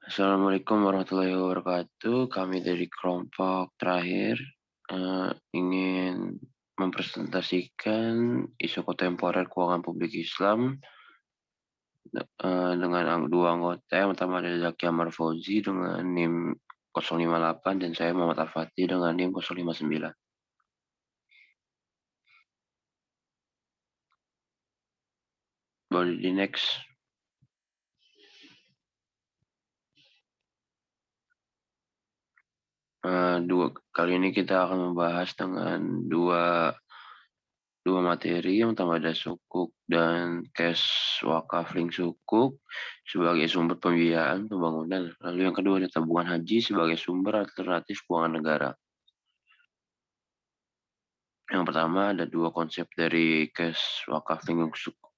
Assalamualaikum warahmatullahi wabarakatuh. Kami dari kelompok terakhir ingin mempresentasikan isu kontemporer keuangan publik Islam dengan dua anggota. Yang pertama ada Zaki Amar Fauzi dengan NIM 058 dan saya Muhammad Al-Fatih dengan NIM 059. Boleh di next. Kali ini kita akan membahas dengan dua materi. Yang pertama ada sukuk dan cash wakaf link sukuk sebagai sumber pembiayaan pembangunan. Lalu yang kedua ada tabungan haji sebagai sumber alternatif keuangan negara. Yang pertama ada dua konsep dari cash wakaf link sukuk.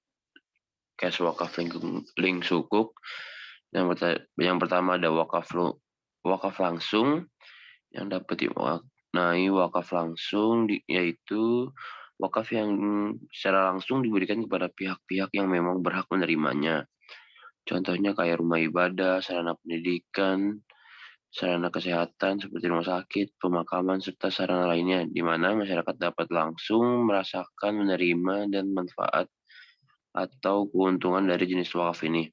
Link sukuk. Yang pertama ada wakaf langsung yang dapat dimaknai wakaf langsung yaitu wakaf yang secara langsung diberikan kepada pihak-pihak yang memang berhak menerimanya. Contohnya kayak rumah ibadah, sarana pendidikan, sarana kesehatan seperti rumah sakit, pemakaman, serta sarana lainnya, di mana masyarakat dapat langsung merasakan, menerima, dan manfaat atau keuntungan dari jenis wakaf ini.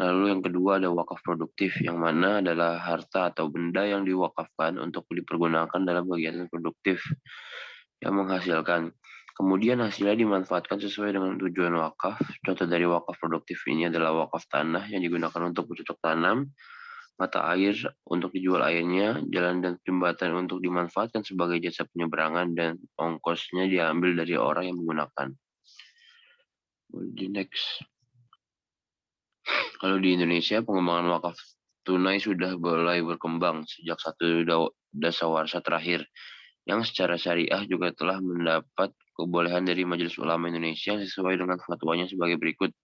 Lalu yang kedua ada wakaf produktif, yang mana adalah harta atau benda yang diwakafkan untuk dipergunakan dalam kegiatan produktif yang menghasilkan. Kemudian hasilnya dimanfaatkan sesuai dengan tujuan wakaf. Contoh dari wakaf produktif ini adalah wakaf tanah yang digunakan untuk bercocok tanam, mata air untuk dijual airnya, jalan dan jembatan untuk dimanfaatkan sebagai jasa penyeberangan, dan ongkosnya diambil dari orang yang menggunakan. Di next. Kalau di Indonesia, pengembangan wakaf tunai sudah mulai berkembang sejak satu dasawarsa terakhir, yang secara syariah juga telah mendapat kebolehan dari Majelis Ulama Indonesia sesuai dengan fatwanya sebagai berikut.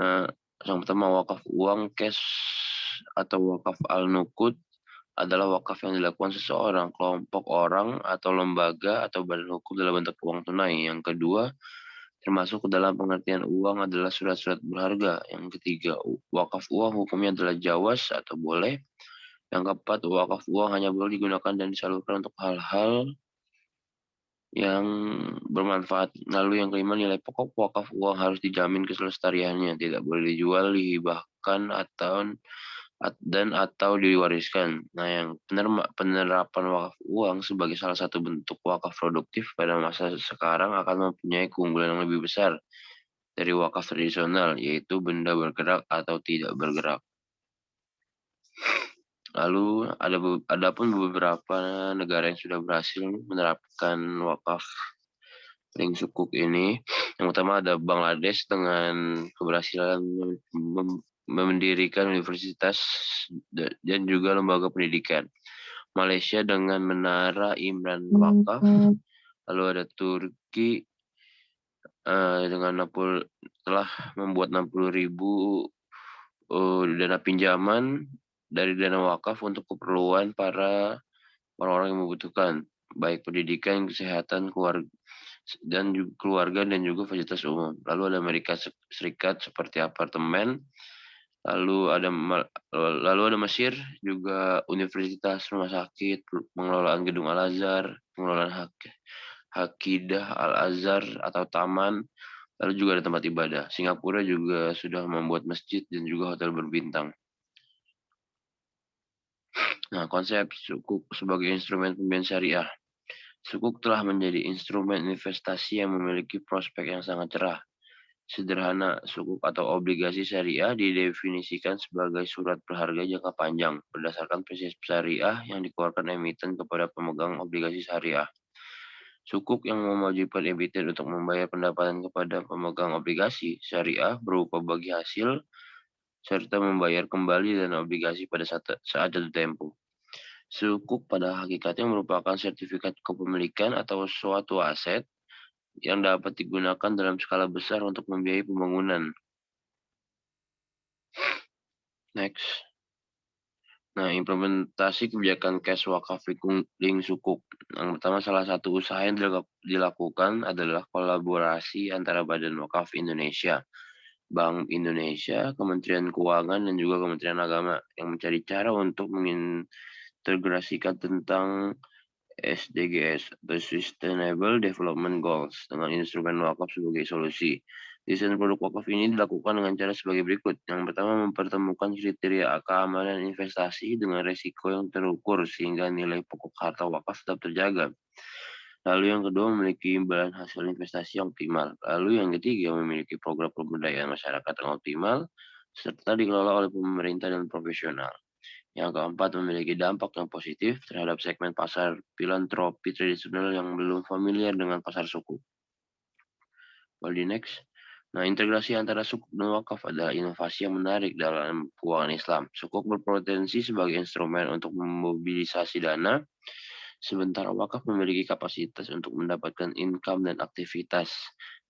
Nah, yang pertama wakaf uang cash atau wakaf al-nuqud adalah wakaf yang dilakukan seseorang, kelompok orang, atau lembaga atau badan hukum dalam bentuk uang tunai. Yang kedua, termasuk ke dalam pengertian uang adalah surat-surat berharga. Yang ketiga, wakaf uang hukumnya adalah jawaz atau boleh. Yang keempat, wakaf uang hanya boleh digunakan dan disalurkan untuk hal-hal yang bermanfaat. Lalu yang kelima, nilai pokok wakaf uang harus dijamin kelestariannya, tidak boleh dijual, dihibahkan, atau diwariskan. Nah, yang penerapan wakaf uang sebagai salah satu bentuk wakaf produktif pada masa sekarang akan mempunyai keunggulan yang lebih besar dari wakaf tradisional, yaitu benda bergerak atau tidak bergerak. Lalu adapun beberapa negara yang sudah berhasil menerapkan wakaf link sukuk ini. Yang pertama ada Bangladesh dengan keberhasilan mendirikan universitas dan juga lembaga pendidikan. Malaysia dengan menara Imran Wakaf. Lalu ada Turki dengan telah membuat 60.000 dana pinjaman dari dana wakaf untuk keperluan para orang-orang yang membutuhkan, baik pendidikan, kesehatan, keluarga dan juga fasilitas umum. Lalu ada Amerika Serikat seperti apartemen, lalu ada Mesir juga universitas, rumah sakit, pengelolaan gedung Al-Azhar, pengelolaan Hakidah Al-Azhar atau taman, lalu juga ada tempat ibadah. Singapura juga sudah membuat masjid dan juga hotel berbintang. Nah, konsep sukuk sebagai instrumen pembiayaan syariah. Sukuk telah menjadi instrumen investasi yang memiliki prospek yang sangat cerah. Sederhana, sukuk atau obligasi syariah didefinisikan sebagai surat berharga jangka panjang berdasarkan prinsip syariah yang dikeluarkan emiten kepada pemegang obligasi syariah. Sukuk yang mewajibkan emiten untuk membayar pendapatan kepada pemegang obligasi syariah berupa bagi hasil serta membayar kembali dana obligasi pada saat jatuh tempo. Sukuk pada hakikatnya merupakan sertifikat kepemilikan atau suatu aset yang dapat digunakan dalam skala besar untuk membiayai pembangunan. Next. Nah, implementasi kebijakan cash wakaf link sukuk. Yang pertama, salah satu usaha yang dilakukan adalah kolaborasi antara Badan Wakaf Indonesia Bank Indonesia, Kementerian Keuangan, dan juga Kementerian Agama yang mencari cara untuk mengintegrasikan tentang SDGs atau Sustainable Development Goals dengan instrumen wakaf sebagai solusi. Desain produk wakaf ini dilakukan dengan cara sebagai berikut. Yang pertama, mempertemukan kriteria keamanan investasi dengan risiko yang terukur sehingga nilai pokok harta wakaf tetap terjaga. Lalu yang kedua, memiliki imbalan hasil investasi yang optimal. Lalu yang ketiga, memiliki program pemberdayaan masyarakat yang optimal serta dikelola oleh pemerintah dan profesional. Yang keempat, memiliki dampak yang positif terhadap segmen pasar filantropi tradisional yang belum familiar dengan pasar suku. Di next. Nah, integrasi antara sukuk dan wakaf adalah inovasi yang menarik dalam keuangan Islam. Sukuk berpotensi sebagai instrumen untuk memobilisasi dana, sementara wakaf memiliki kapasitas untuk mendapatkan income dan aktivitas.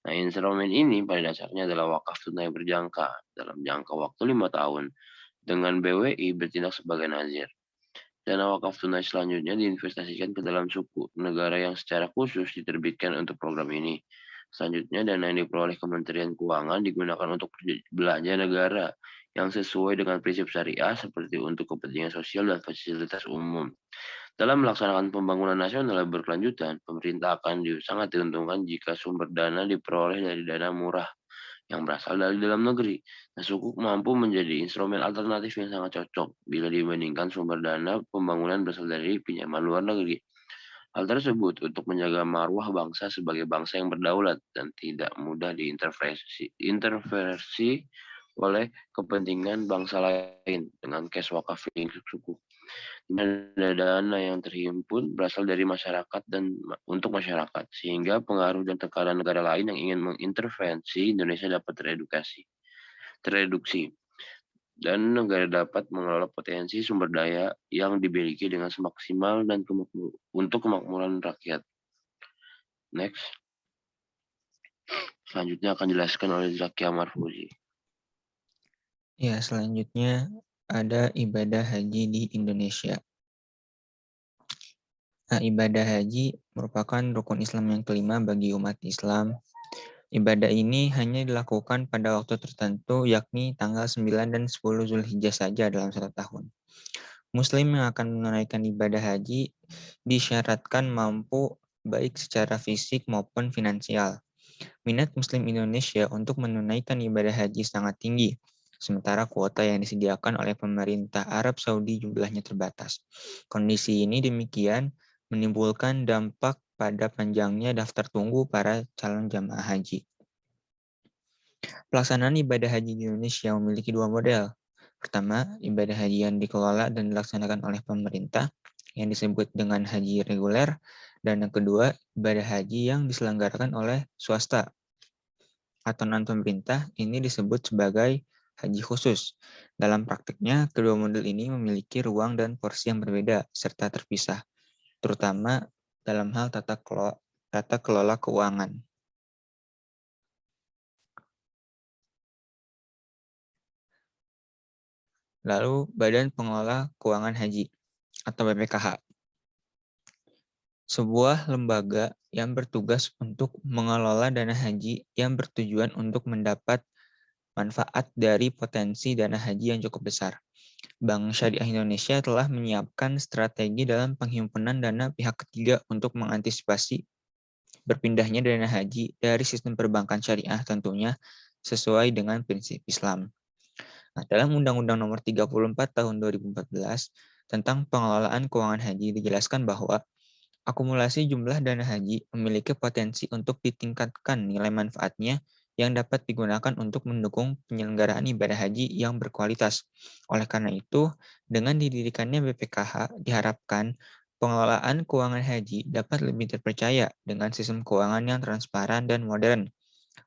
Nah, instrumen ini pada dasarnya adalah wakaf tunai berjangka dalam jangka waktu 5 tahun dengan BWI bertindak sebagai nazir. Dana wakaf tunai selanjutnya diinvestasikan ke dalam suku negara yang secara khusus diterbitkan untuk program ini. Selanjutnya, dana yang diperoleh Kementerian Keuangan digunakan untuk belanja negara yang sesuai dengan prinsip syariah seperti untuk kepentingan sosial dan fasilitas umum. Dalam melaksanakan pembangunan nasional yang berkelanjutan, pemerintah akan sangat diuntungkan jika sumber dana diperoleh dari dana murah yang berasal dari dalam negeri. Nah, sukuk mampu menjadi instrumen alternatif yang sangat cocok bila dibandingkan sumber dana pembangunan berasal dari pinjaman luar negeri. Hal tersebut untuk menjaga marwah bangsa sebagai bangsa yang berdaulat dan tidak mudah intervensi oleh kepentingan bangsa lain dengan cash wakaf suku. Dana yang terhimpun berasal dari masyarakat dan untuk masyarakat, sehingga pengaruh dan tekanan negara lain yang ingin mengintervensi Indonesia dapat tereduksi, dan negara dapat mengelola potensi sumber daya yang dimiliki dengan semaksimal dan untuk kemakmuran rakyat. Next. Selanjutnya akan dijelaskan oleh Zakia Marfuzi. Ya, selanjutnya ada ibadah haji di Indonesia. Nah, ibadah haji merupakan rukun Islam yang kelima bagi umat Islam. Ibadah ini hanya dilakukan pada waktu tertentu, yakni tanggal 9 dan 10 Zulhijjah saja dalam satu tahun. Muslim yang akan menunaikan ibadah haji disyaratkan mampu baik secara fisik maupun finansial. Minat Muslim Indonesia untuk menunaikan ibadah haji sangat tinggi, sementara kuota yang disediakan oleh pemerintah Arab Saudi jumlahnya terbatas. Kondisi ini demikian menimbulkan dampak pada panjangnya daftar tunggu para calon jamaah haji. Pelaksanaan ibadah haji di Indonesia memiliki dua model. Pertama, ibadah haji yang dikelola dan dilaksanakan oleh pemerintah yang disebut dengan haji reguler, dan yang kedua, ibadah haji yang diselenggarakan oleh swasta atau non-pemerintah, ini disebut sebagai haji khusus. Dalam praktiknya, kedua model ini memiliki ruang dan porsi yang berbeda serta terpisah, terutama dalam hal tata kelola keuangan. Lalu, Badan Pengelola Keuangan Haji atau BPKH. Sebuah lembaga yang bertugas untuk mengelola dana haji yang bertujuan untuk mendapat manfaat dari potensi dana haji yang cukup besar. Bank Syariah Indonesia telah menyiapkan strategi dalam penghimpunan dana pihak ketiga untuk mengantisipasi berpindahnya dana haji dari sistem perbankan syariah tentunya sesuai dengan prinsip Islam. Nah, dalam Undang-Undang Nomor 34 Tahun 2014 tentang pengelolaan keuangan haji dijelaskan bahwa akumulasi jumlah dana haji memiliki potensi untuk ditingkatkan nilai manfaatnya yang dapat digunakan untuk mendukung penyelenggaraan ibadah haji yang berkualitas. Oleh karena itu, dengan didirikannya BPKH diharapkan pengelolaan keuangan haji dapat lebih terpercaya dengan sistem keuangan yang transparan dan modern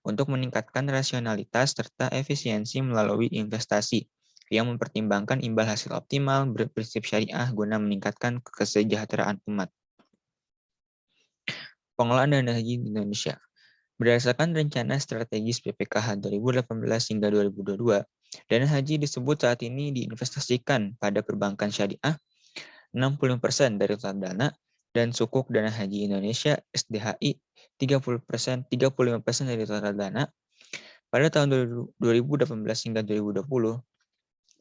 untuk meningkatkan rasionalitas serta efisiensi melalui investasi yang mempertimbangkan imbal hasil optimal berprinsip syariah guna meningkatkan kesejahteraan umat. Pengelolaan dana haji di Indonesia. Berdasarkan rencana strategis BPKH 2018 hingga 2022, dana haji disebut saat ini diinvestasikan pada perbankan syariah 60% dari total dana dan sukuk dana haji Indonesia SDHI 30%, 35% dari total dana, Pada tahun 2018 hingga 2020,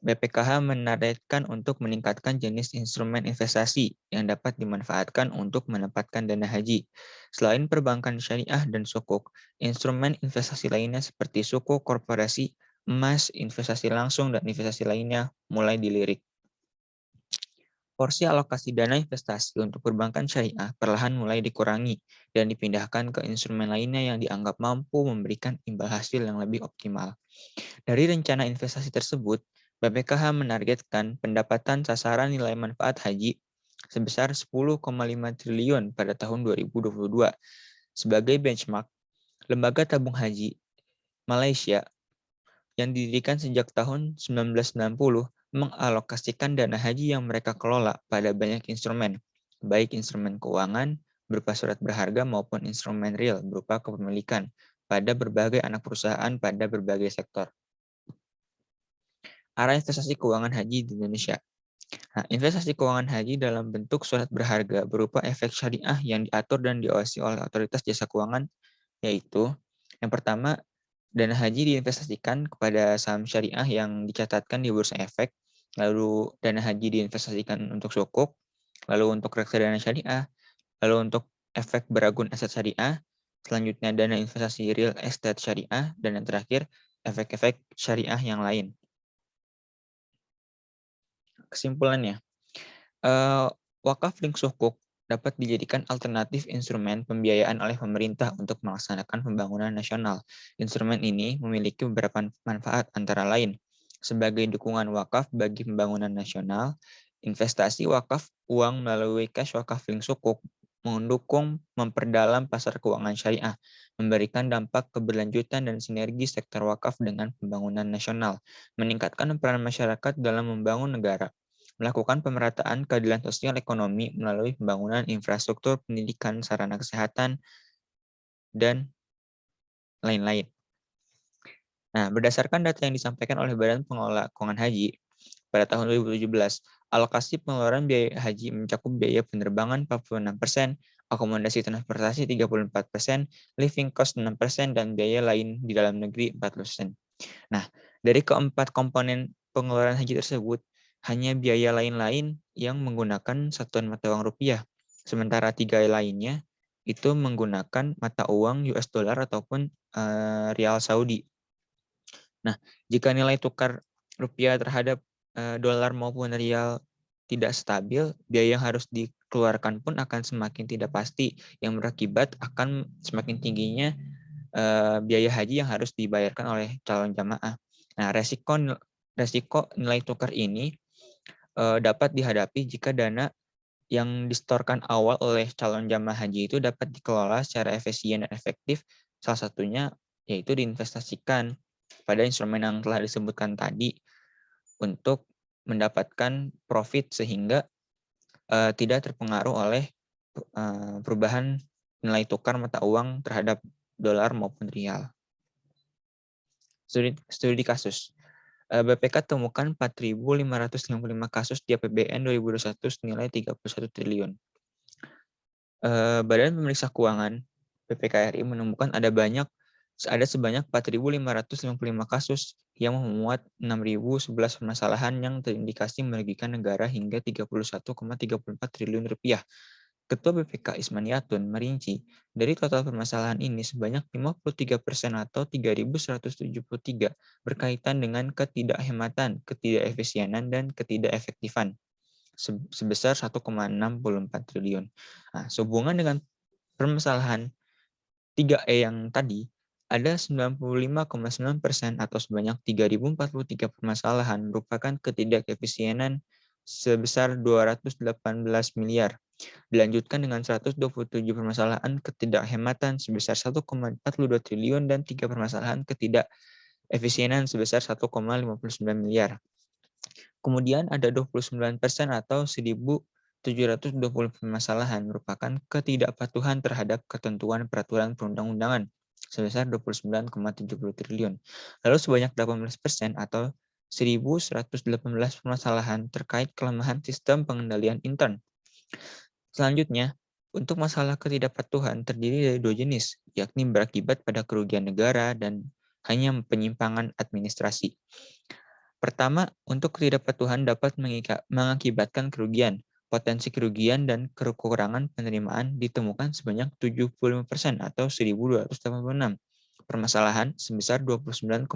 BPKH menargetkan untuk meningkatkan jenis instrumen investasi yang dapat dimanfaatkan untuk menempatkan dana haji. Selain perbankan syariah dan sukuk, instrumen investasi lainnya seperti sukuk korporasi, emas, investasi langsung, dan investasi lainnya mulai dilirik. Porsi alokasi dana investasi untuk perbankan syariah perlahan mulai dikurangi dan dipindahkan ke instrumen lainnya yang dianggap mampu memberikan imbal hasil yang lebih optimal. Dari rencana investasi tersebut, BPKH menargetkan pendapatan sasaran nilai manfaat haji sebesar 10,5 triliun pada tahun 2022. Sebagai benchmark, Lembaga Tabung Haji Malaysia yang didirikan sejak tahun 1990 mengalokasikan dana haji yang mereka kelola pada banyak instrumen, baik instrumen keuangan berupa surat berharga maupun instrumen real berupa kepemilikan pada berbagai anak perusahaan pada berbagai sektor. Arah investasi keuangan haji di Indonesia. Nah, investasi keuangan haji dalam bentuk surat berharga berupa efek syariah yang diatur dan diawasi oleh otoritas jasa keuangan, yaitu yang pertama, dana haji diinvestasikan kepada saham syariah yang dicatatkan di bursa efek, lalu dana haji diinvestasikan untuk sukuk, lalu untuk reksadana syariah, lalu untuk efek beragun aset syariah, selanjutnya dana investasi real estate syariah, dan yang terakhir efek-efek syariah yang lain. Kesimpulannya, wakaf link sukuk dapat dijadikan alternatif instrumen pembiayaan oleh pemerintah untuk melaksanakan pembangunan nasional. Instrumen ini memiliki beberapa manfaat antara lain sebagai dukungan wakaf bagi pembangunan nasional, investasi wakaf uang melalui cash wakaf link sukuk mendukung memperdalam pasar keuangan syariah, memberikan dampak keberlanjutan dan sinergi sektor wakaf dengan pembangunan nasional, meningkatkan peran masyarakat dalam membangun negara, melakukan pemerataan keadilan sosial ekonomi melalui pembangunan infrastruktur pendidikan, sarana kesehatan, dan lain-lain. Nah, berdasarkan data yang disampaikan oleh Badan Pengelola Keuangan Haji, pada tahun 2017, alokasi pengeluaran biaya haji mencakup biaya penerbangan 46%, akomodasi transportasi 34%, living cost 6%, dan biaya lain di dalam negeri 40%. Nah, dari keempat komponen pengeluaran haji tersebut, hanya biaya lain-lain yang menggunakan satuan mata uang rupiah, sementara 3 lainnya itu menggunakan mata uang US dollar ataupun rial Saudi. Nah, jika nilai tukar rupiah terhadap dolar maupun rial tidak stabil, biaya yang harus dikeluarkan pun akan semakin tidak pasti, yang berakibat akan semakin tingginya biaya haji yang harus dibayarkan oleh calon jamaah. Nah, resiko nilai tukar ini dapat dihadapi jika dana yang disetorkan awal oleh calon jamaah haji itu dapat dikelola secara efisien dan efektif, salah satunya yaitu diinvestasikan pada instrumen yang telah disebutkan tadi untuk mendapatkan profit sehingga tidak terpengaruh oleh perubahan nilai tukar mata uang terhadap dolar maupun rial. Studi kasus. BPK temukan 4.555 kasus di APBN 2021 senilai 31 triliun. Badan Pemeriksa Keuangan BPK RI menemukan ada sebanyak 4.555 kasus yang memuat 6.011 permasalahan yang terindikasi merugikan negara hingga 31,34 triliun rupiah. Ketua BPK Ismaniatun merinci, dari total permasalahan ini sebanyak 53% atau 3.173 berkaitan dengan ketidakhematan, ketidakefisienan, dan ketidakefektifan sebesar 1,64 triliun. Nah, sehubungan dengan permasalahan 3E yang tadi, ada 95,9% atau sebanyak 3.043 permasalahan merupakan ketidakefisienan sebesar 218 miliar. Dilanjutkan dengan 127 permasalahan ketidakhematan sebesar 1,42 triliun dan 3 permasalahan ketidakefisienan sebesar 1,59 miliar. Kemudian ada 29% atau 1.720 permasalahan merupakan ketidakpatuhan terhadap ketentuan peraturan perundang-undangan sebesar 29,70 triliun. Lalu sebanyak 18% atau 1.118 permasalahan terkait kelemahan sistem pengendalian intern. Selanjutnya, untuk masalah ketidakpatuhan terdiri dari 2 jenis, yakni berakibat pada kerugian negara dan hanya penyimpangan administrasi. Pertama, untuk ketidakpatuhan dapat mengakibatkan kerugian. Potensi kerugian dan kekurangan penerimaan ditemukan sebanyak 75% atau 1.286 permasalahan sebesar 29,70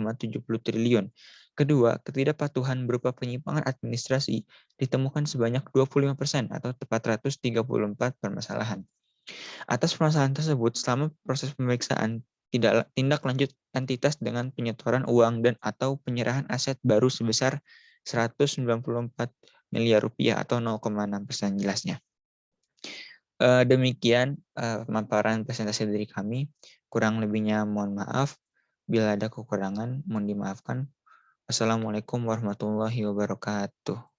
triliun. Kedua, ketidakpatuhan berupa penyimpangan administrasi ditemukan sebanyak 25% atau 434 permasalahan. Atas permasalahan tersebut, selama proses pemeriksaan, tindak lanjut entitas dengan penyetoran uang dan atau penyerahan aset baru sebesar 194 miliar rupiah atau 0,6% jelasnya. Demikian pemaparan presentasi dari kami. Kurang lebihnya mohon maaf. Bila ada kekurangan, mohon dimaafkan. Wassalamualaikum warahmatullahi wabarakatuh.